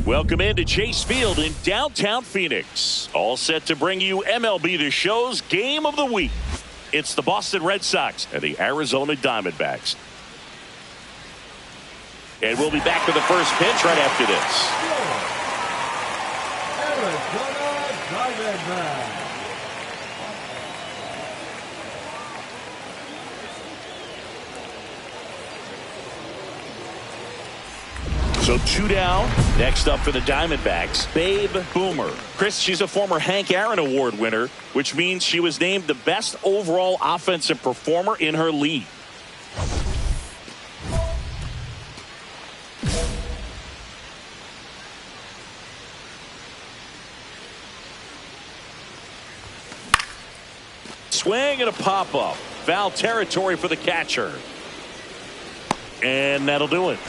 Welcome into Chase Field in downtown Phoenix. All set to bring you MLB The Show's Game of the Week. It's the Boston Red Sox and the Arizona Diamondbacks. And we'll be back with the first pitch right after this. Arizona Diamondbacks. So 2 down. Next up for the Diamondbacks, Babe Boomer. Chris, she's a former Hank Aaron Award winner, which means she was named the best overall offensive performer in her league. Swing and a pop-up. Foul territory for the catcher. And that'll do it.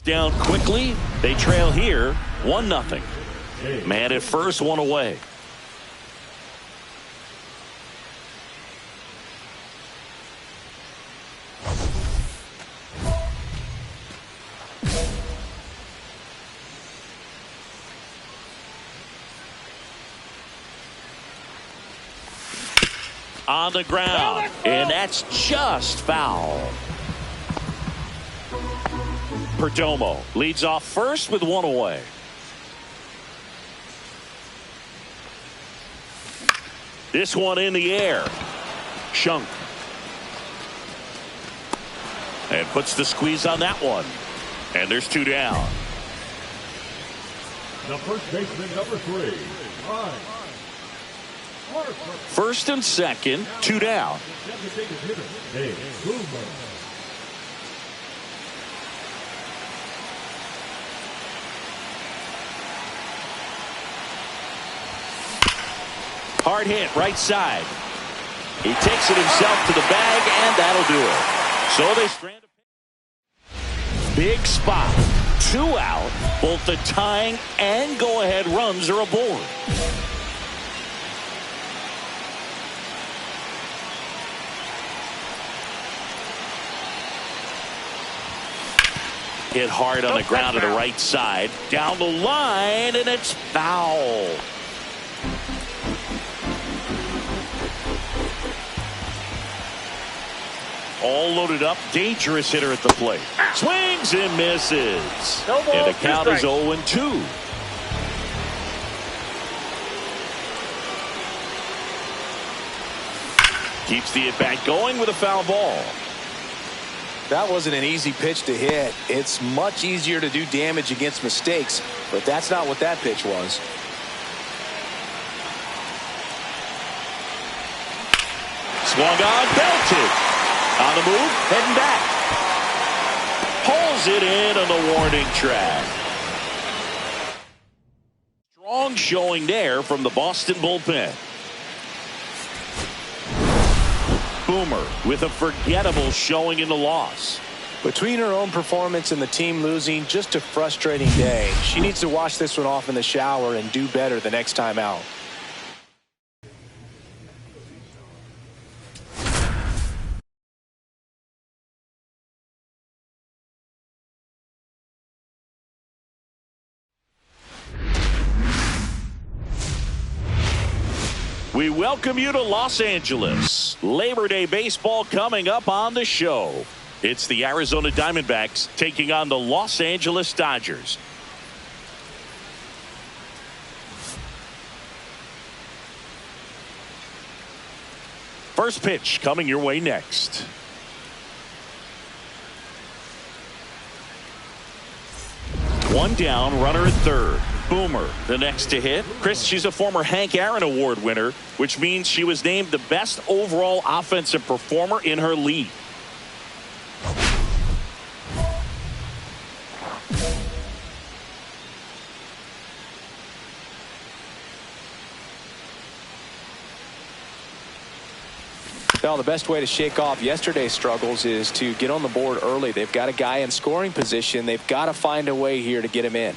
Down quickly. They trail here 1-0. Man at first, one away. On the ground, and that's just foul. Perdomo leads off first with one away. This one in the air. Shunk. And puts the squeeze on that one. And there's 2 down. The first baseman, number 3. First and second, 2 down. Hard hit right side. He takes it himself to the bag, and that'll do it. So they strand a big spot. 2 out. Both the tying and go-ahead runs are aboard. Hit hard on the ground to the right side. Down the line, and it's foul. All loaded up, dangerous hitter at the plate. Swings and misses. And the count is 0-2. Keeps the at-bat going with a foul ball. That wasn't an easy pitch to hit. It's much easier to do damage against mistakes, but that's not what that pitch was. Swung on, belted. On the move, heading back. Pulls it in on the warning track. Strong showing there from the Boston bullpen. Boomer with a forgettable showing in the loss. Between her own performance and the team losing, just a frustrating day. She needs to wash this one off in the shower and do better the next time out. We welcome you to Los Angeles. Labor Day baseball coming up on the show. It's the Arizona Diamondbacks taking on the Los Angeles Dodgers. First pitch coming your way next. One down, runner at third. Boomer, the next to hit. Chris, she's a former Hank Aaron Award winner, which means she was named the best overall offensive performer in her league. Well, the best way to shake off yesterday's struggles is to get on the board early. They've got a guy in scoring position. They've got to find a way here to get him in.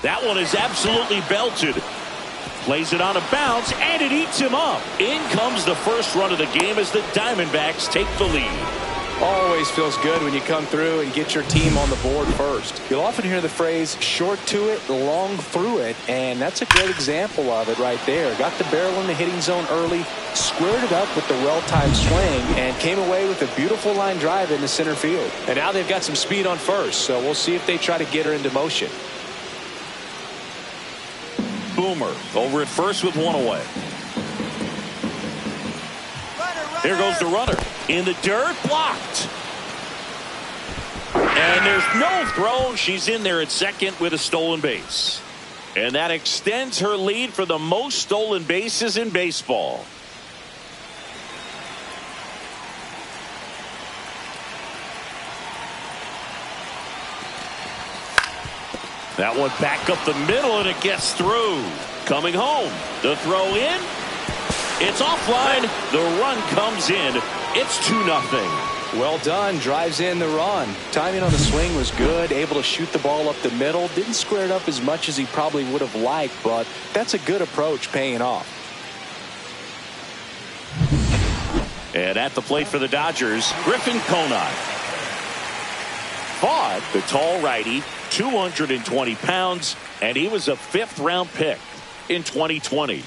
That one is absolutely belted. Plays it on a bounce, and it eats him up. In comes the first run of the game as the Diamondbacks take the lead. Always feels good when you come through and get your team on the board first. You'll often hear the phrase, short to it, long through it, and that's a great example of it right there. Got the barrel in the hitting zone early, squared it up with the well-timed swing, and came away with a beautiful line drive into center field. And now they've got some speed on first, so we'll see if they try to get her into motion. Boomer over at first with one away. Here goes the runner. In the dirt, blocked. And there's no throw. She's in there at second with a stolen base. And that extends her lead for the most stolen bases in baseball. That one back up the middle, and it gets through. Coming home. The throw in. It's offline. The run comes in. It's 2-0. Well done. Drives in the run. Timing on the swing was good. Able to shoot the ball up the middle. Didn't square it up as much as he probably would have liked, but that's a good approach paying off. And at the plate for the Dodgers, Griffin Conine. Fought, the tall righty, 220 pounds, and he was a 5th-round pick in 2020.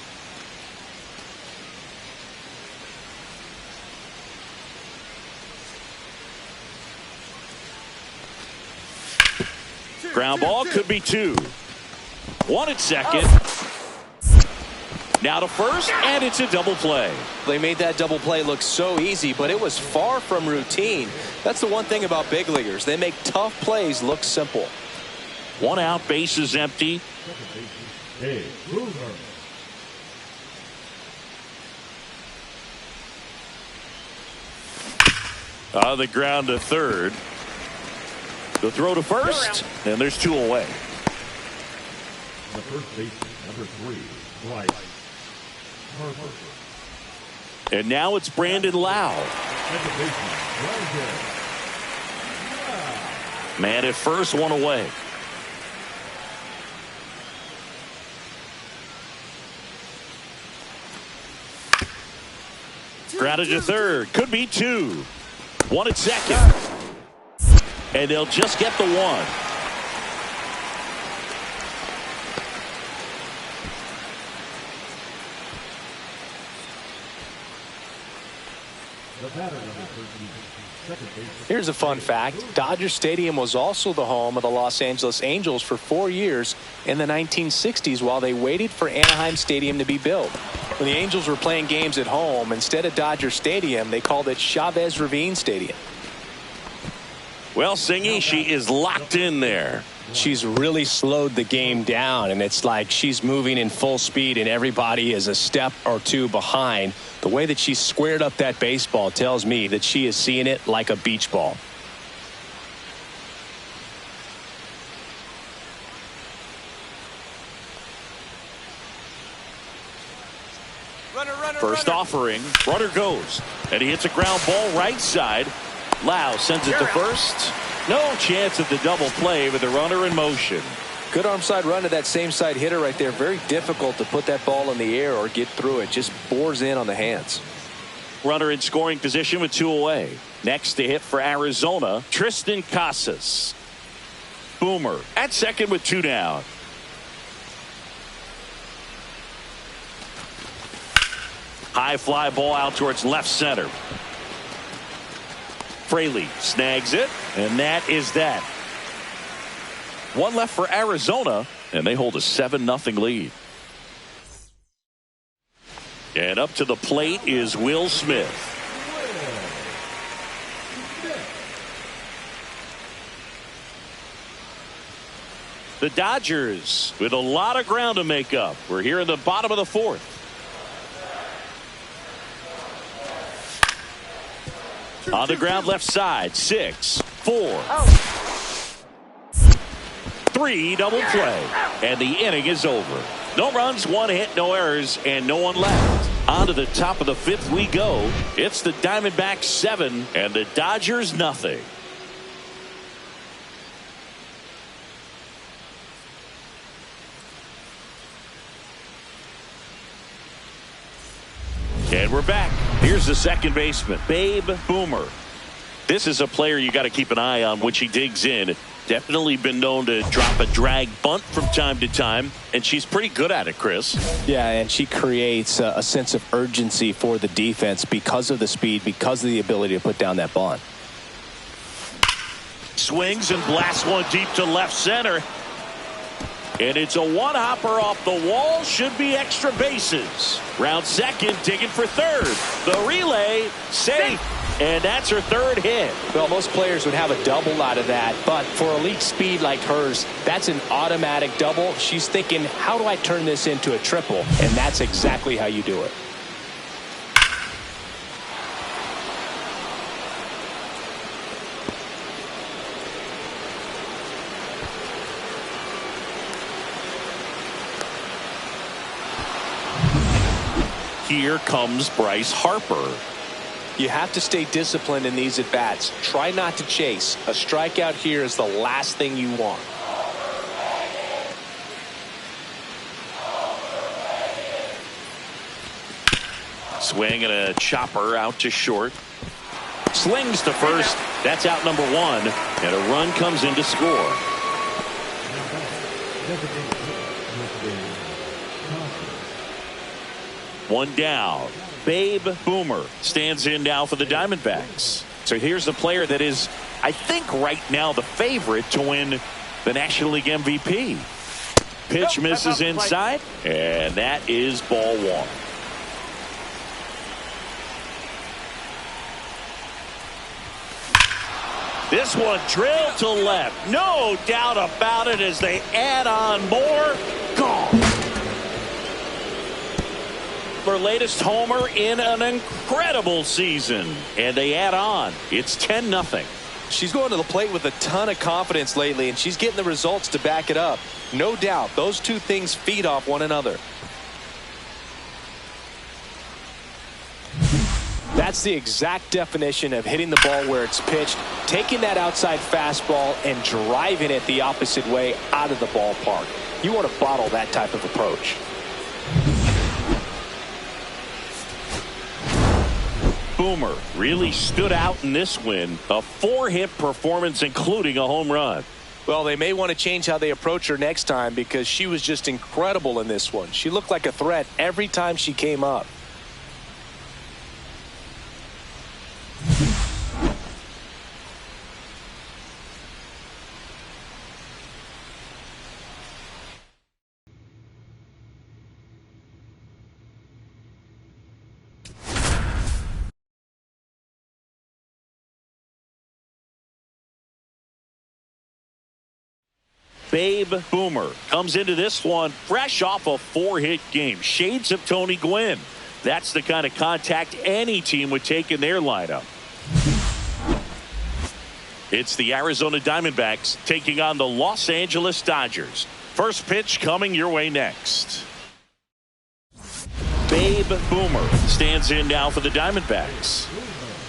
Ground ball could be 2. 1 at second. Now to first, and it's a double play. They made that double play look so easy, but it was far from routine. That's the one thing about big leaguers. They make tough plays look simple. 1 out, base is empty. Hey, Boomer. On the ground to third. The throw to first, and there's 2 away. The first baseman, number 3, Bryce Harper. And now it's Brandon Lau. Second baseman, Brandon. Man at first, 1 away. Grounded to third. Could be 2. 1 at second. And they'll just get the 1. The batter, number 13, second baseman. Here's a fun fact. Dodger Stadium was also the home of the Los Angeles Angels for 4 years in the 1960s while they waited for Anaheim Stadium to be built. When the Angels were playing games at home, instead of Dodger Stadium, they called it Chavez Ravine Stadium. Well, Singy, she is locked in there. She's really slowed the game down, and it's like she's moving in full speed and everybody is a step or 2 behind. The way that she squared up that baseball tells me that she is seeing it like a beach ball. First offering, runner goes, and he hits a ground ball right side. Lau sends it to first. No chance of the double play with the runner in motion. Good arm side run to that same side hitter right there. Very difficult to put that ball in the air or get through it. Just bores in on the hands. Runner in scoring position with 2 away. Next to hit for Arizona, Tristan Casas. Boomer at second with 2 down. High fly ball out towards left center. Fraley snags it, and that is that. 1 left for Arizona, and they hold a 7-0 lead. And up to the plate is Will Smith. The Dodgers with a lot of ground to make up. We're here in the bottom of the 4th. On the ground left side, 6, 4, 3 double play, and the inning is over. No runs, 1 hit, no errors, and no one left. On to the top of the 5th we go. It's the Diamondbacks 7 and the Dodgers nothing. And we're back. Here's the second baseman, Babe Boomer. This is a player you got to keep an eye on when she digs in. Definitely been known to drop a drag bunt from time to time, and she's pretty good at it, Chris. Yeah, and she creates a sense of urgency for the defense because of the speed, because of the ability to put down that bunt. Swings and blasts one deep to left center. And it's a one-hopper off the wall. Should be extra bases. Round second, digging for third. The relay, safe. And that's her 3rd hit. Well, most players would have a double out of that, but for elite speed like hers, that's an automatic double. She's thinking, how do I turn this into a triple? And that's exactly how you do it. Here comes Bryce Harper. You have to stay disciplined in these at-bats. Try not to chase. A strikeout here is the last thing you want. Swing and a chopper out to short. Slings to first. That's out number 1. And a run comes in to score. One down. Babe Boomer stands in now for the Diamondbacks. So here's the player that is, I think, right now the favorite to win the National League MVP. Pitch misses inside, and that is ball 1. This one drilled to left. No doubt about it as they add on more. Gone. Her latest homer in an incredible season. And they add on. It's 10-0. She's going to the plate with a ton of confidence lately, and she's getting the results to back it up. No doubt, those two things feed off one another. That's the exact definition of hitting the ball where it's pitched, taking that outside fastball and driving it the opposite way out of the ballpark. You want to bottle that type of approach. Boomer really stood out in this win. A 4-hit performance, including a home run. Well, they may want to change how they approach her next time because she was just incredible in this one. She looked like a threat every time she came up. Babe Boomer comes into this one fresh off a 4-hit game. Shades of Tony Gwynn. That's the kind of contact any team would take in their lineup. It's the Arizona Diamondbacks taking on the Los Angeles Dodgers. First pitch coming your way next. Babe Boomer stands in now for the Diamondbacks.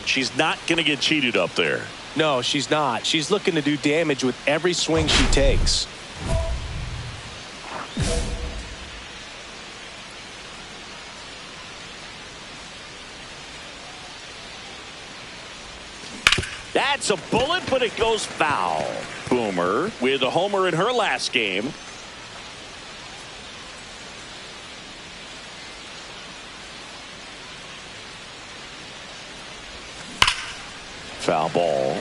She's not going to get cheated up there. No, she's not. She's looking to do damage with every swing she takes. That's a bullet, but it goes foul. Boomer with a homer in her last game. Foul ball.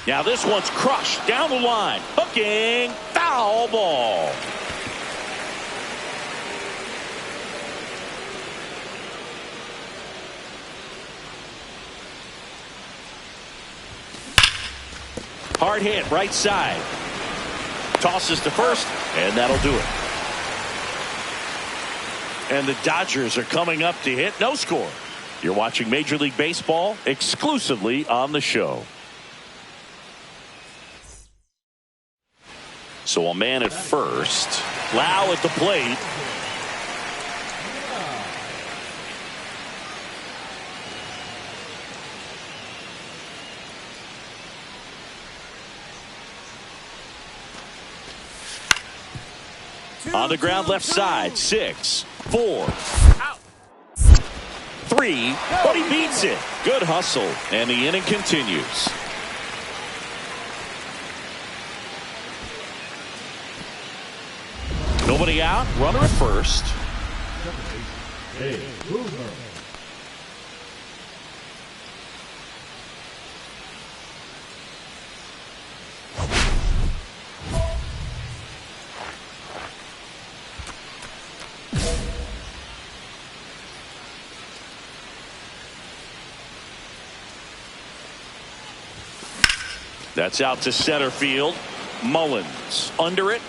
Now this one's crushed down the line. Hooking. Foul ball. Hard hit right side. Tosses to first, and that'll do it. And the Dodgers are coming up to hit. No score. You're watching Major League Baseball exclusively on the show. So a man at first. Lau at the plate. On the ground left side. 6, 4, 3, but he beats it. Good hustle, and the inning continues. Nobody out, runner at first. That's out to center field. Mullins under it.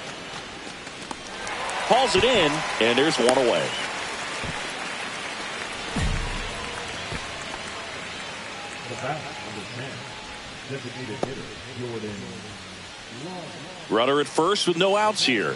Hauls it in, and there's one away. The bat number 10, designated hitter, Jordan. Runner at first with no outs here.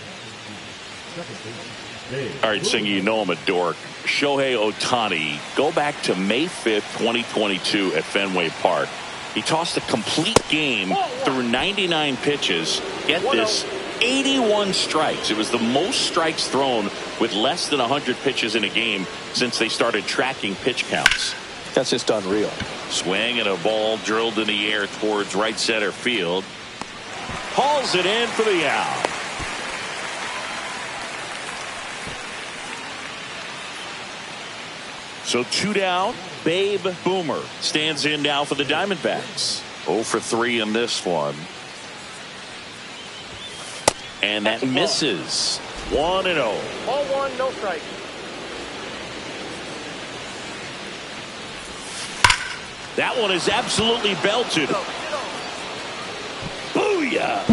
All right, Singy, you know I'm a dork. Shohei Ohtani, go back to May 5th, 2022 at Fenway Park. He tossed a complete game through 99 pitches. Get this, 81 strikes. It was the most strikes thrown with less than 100 pitches in a game since they started tracking pitch counts. That's just unreal. Swing and a ball drilled in the air towards right center field. Hauls it in for the out. So 2 down. Babe Boomer stands in now for the Diamondbacks. 0 for 3 in this one. And that misses. 1-0. Ball 1, no strike. That one is absolutely belted. Booyah!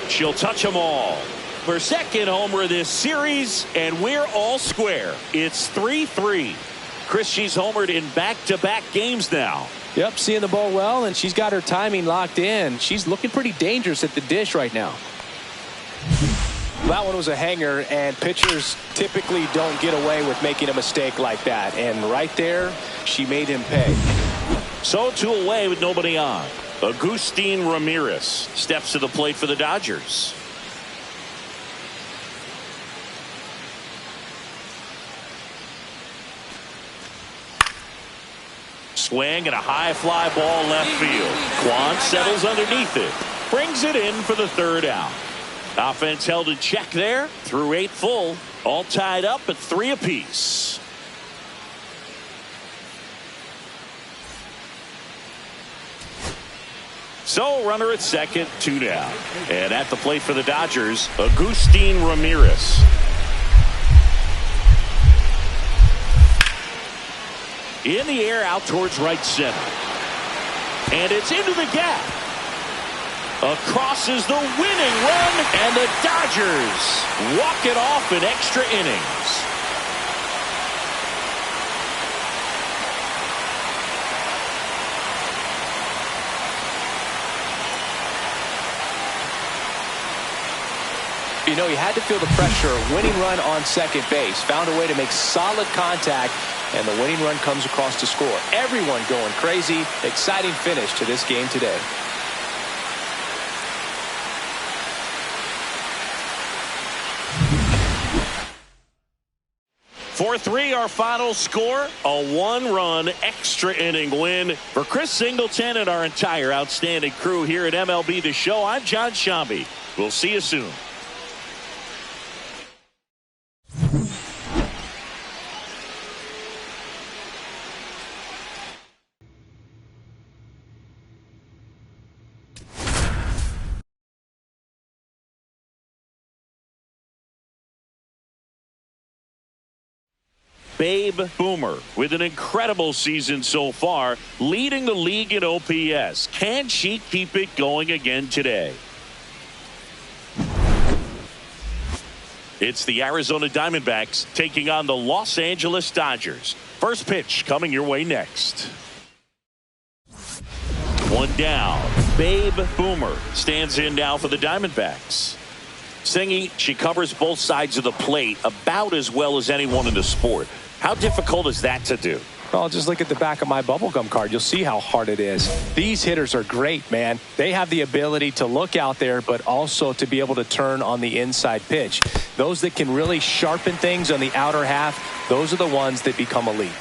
She'll touch them all. Her second homer of this series, and we're all square. It's 3-3. Chris, she's homered in back-to-back games now. Yep, seeing the ball well, and she's got her timing locked in. She's looking pretty dangerous at the dish right now. That one was a hanger, and pitchers typically don't get away with making a mistake like that. And right there, she made him pay. So 2 away with nobody on. Agustin Ramirez steps to the plate for the Dodgers. Swing and a high fly ball left field. Kwan settles underneath it. Brings it in for the 3rd out. Offense held in check there through 8 full. All tied up at 3 apiece. So runner at second, 2 down. And at the plate for the Dodgers, Agustin Ramirez. In the air out towards right center. And it's into the gap. Across is the winning run, and the Dodgers walk it off in extra innings. You know, he had to feel the pressure. Winning run on second base. Found a way to make solid contact, and the winning run comes across to score. Everyone going crazy. Exciting finish to this game today. 4-3 our final score. A 1-run extra inning win for Chris Singleton and our entire outstanding crew here at MLB The Show. I'm John Shambi. We'll see you soon. Babe Boomer with an incredible season so far, leading the league in OPS. Can she keep it going again today? It's the Arizona Diamondbacks taking on the Los Angeles Dodgers. First pitch coming your way next. One down. Babe Boomer stands in now for the Diamondbacks. Singy, she covers both sides of the plate about as well as anyone in the sport. How difficult is that to do? Well, just look at the back of my bubblegum card. You'll see how hard it is. These hitters are great, man. They have the ability to look out there, but also to be able to turn on the inside pitch. Those that can really sharpen things on the outer half, those are the ones that become elite.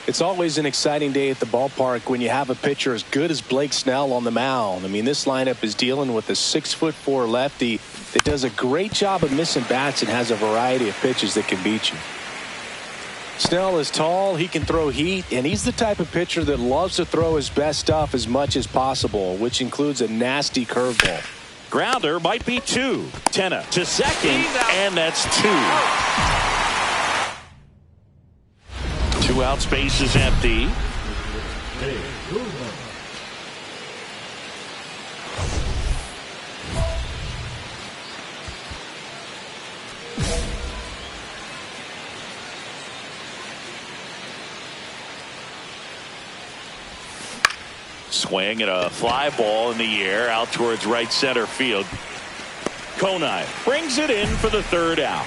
It's always an exciting day at the ballpark when you have a pitcher as good as Blake Snell on the mound. I mean, this lineup is dealing with a 6'4" lefty that does a great job of missing bats and has a variety of pitches that can beat you. Snell is tall, he can throw heat, and he's the type of pitcher that loves to throw his best stuff as much as possible, which includes a nasty curveball. Grounder might be two. Tenna to second, and that's two. 2 outs, base is empty. Swing and a fly ball in the air out towards right center field. Konai brings it in for the 3rd out.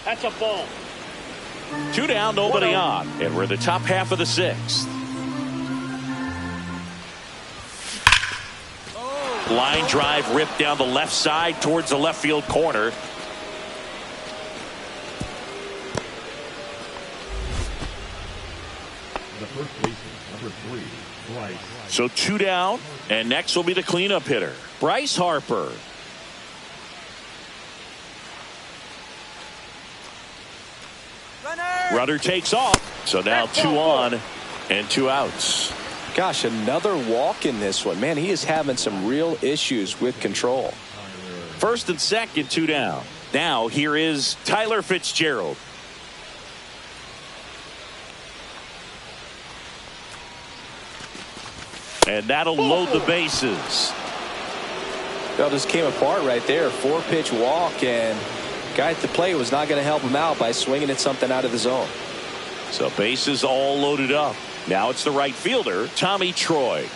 That's a ball. 2 down, nobody on, and we're in the top half of the 6th. Line drive ripped down the left side towards the left field corner. The first baseman, number 3, Bryce. So 2 down, and next will be the cleanup hitter, Bryce Harper. Runner takes off, so now 2 on and 2 outs. Gosh, another walk in this one. Man, he is having some real issues with control. First and second, 2 down. Now here is Tyler Fitzgerald. And that'll load the bases. Well, just came apart right there. 4-pitch walk, and guy at the plate was not going to help him out by swinging at something out of the zone. So bases all loaded up. Now it's the right fielder, Tommy Troy.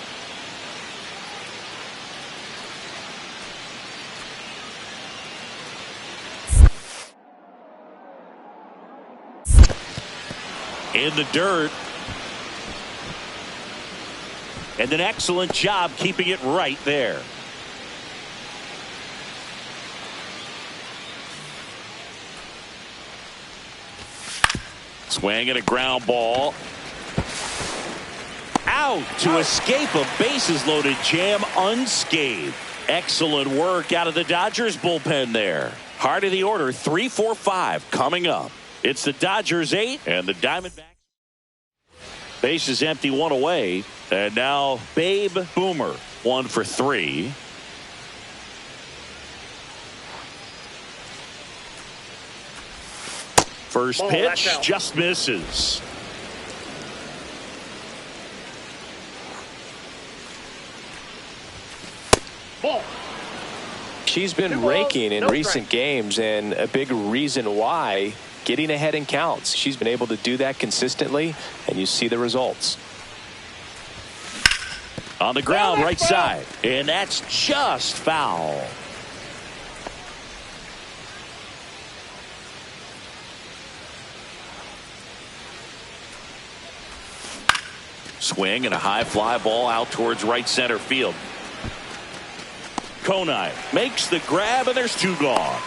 In the dirt. And an excellent job keeping it right there. Swing and a ground ball. Out to escape a bases loaded jam unscathed. Excellent work out of the Dodgers bullpen there. Heart of the order, 3, 4, 5 coming up. It's the Dodgers 8 and the Diamondbacks. Base is empty, 1 away. And now Babe Boomer, 1 for 3. First pitch just misses. Ball. She's been raking in recent games, and a big reason why, getting ahead in counts. She's been able to do that consistently, and you see the results. On the ground, right side, and that's just foul. Swing and a high fly ball out towards right center field. Konai makes the grab, and there's 2 gone.